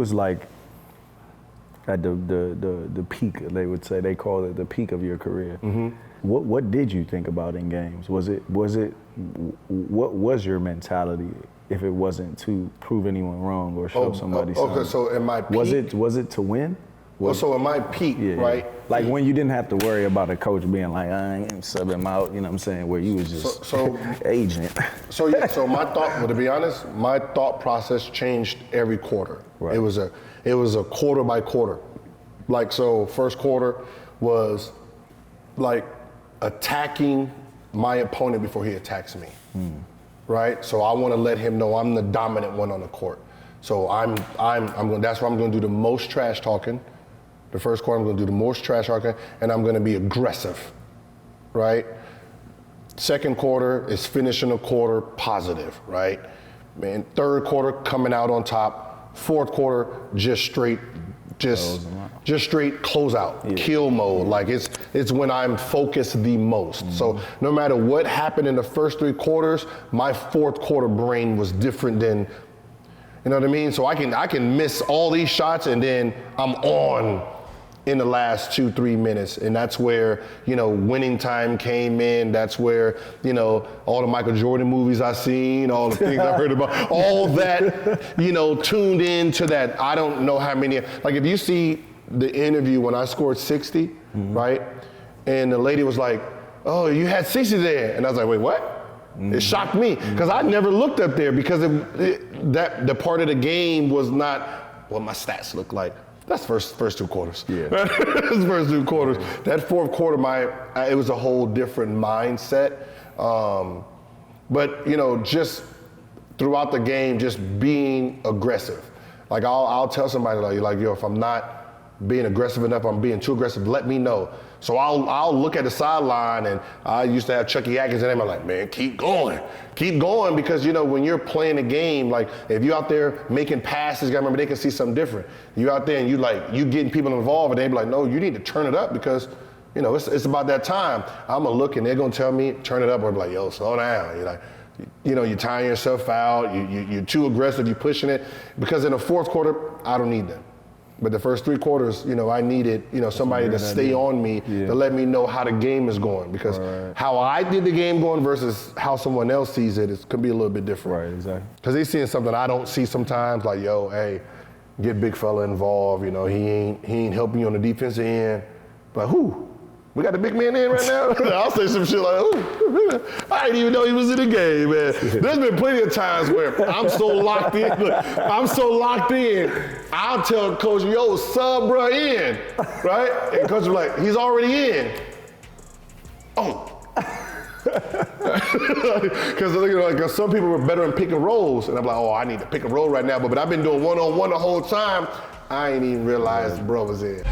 was like at the peak, they would say, they call it the peak of your career. Mm-hmm. What did you think about in games? What was your mentality if it wasn't to prove anyone wrong or show somebody something? Okay, so in my peak, was it to win? So in my peak, right? Like when you didn't have to worry about a coach being like, I ain't sub him out, you know what I'm saying, where you was just agent. So my thought, well, to be honest, my thought process changed every quarter. Right. It was a quarter by quarter. Like, so first quarter was like attacking my opponent before he attacks me. Right? So I want to let him know I'm the dominant one on the court. So that's why I'm going to do the most trash talking. The first quarter, I'm going to do the most trash talking, and I'm going to be aggressive, right? Second quarter is finishing the quarter positive, right? Man, third quarter coming out on top. Fourth quarter, just straight close out, kill mode. Like it's when I'm focused the most. Mm-hmm. So no matter what happened in the first three quarters, my fourth quarter brain was different than, you know what I mean? So I can miss all these shots and then I'm on in the last 2-3 minutes. And that's where, winning time came in. That's where, all the Michael Jordan movies I seen, all the things I heard about, all that, tuned into that. I don't know how many, like if you see the interview when I scored 60, mm-hmm. right? And the lady was like, oh, you had 60 there. And I was like, wait, what? Mm-hmm. It shocked me because I never looked up there because the part of the game was not what my stats look like. That's first two quarters. Yeah. That's first two quarters. Yeah. That fourth quarter, it was a whole different mindset. But just throughout the game, just being aggressive. Like I'll tell somebody like, yo, if I'm not being aggressive enough, I'm being too aggressive, let me know. So I'll look at the sideline, and I used to have Chucky Atkins and I'm like, man, keep going, because when you're playing a game, like if you're out there making passes, you gotta remember they can see something different. You out there and you getting people involved, and they be like, no, you need to turn it up because it's about that time. I'm gonna look and they're gonna tell me turn it up, or be like, yo, slow down. You're like, you're tiring yourself out. You're too aggressive. You're pushing it because in the fourth quarter, I don't need them. But the first three quarters, I needed, somebody to stay on me to let me know how the game is going. Because how I did the game going versus how someone else sees it could be a little bit different. Right, exactly. Because they seeing something I don't see sometimes, like, yo, hey, get big fella involved. He ain't helping you on the defensive end. But who? We got the big man in right now? I'll say some shit like, ooh, I didn't even know he was in the game, man. There's been plenty of times where I'm so locked in. I'll tell coach, yo, sub bro in, right? And coach will be like, he's already in. Oh. Because some people were better in pick and rolls. And I'm like, oh, I need to pick and roll right now. But I've been doing one-on-one the whole time. I ain't even realized bro was in.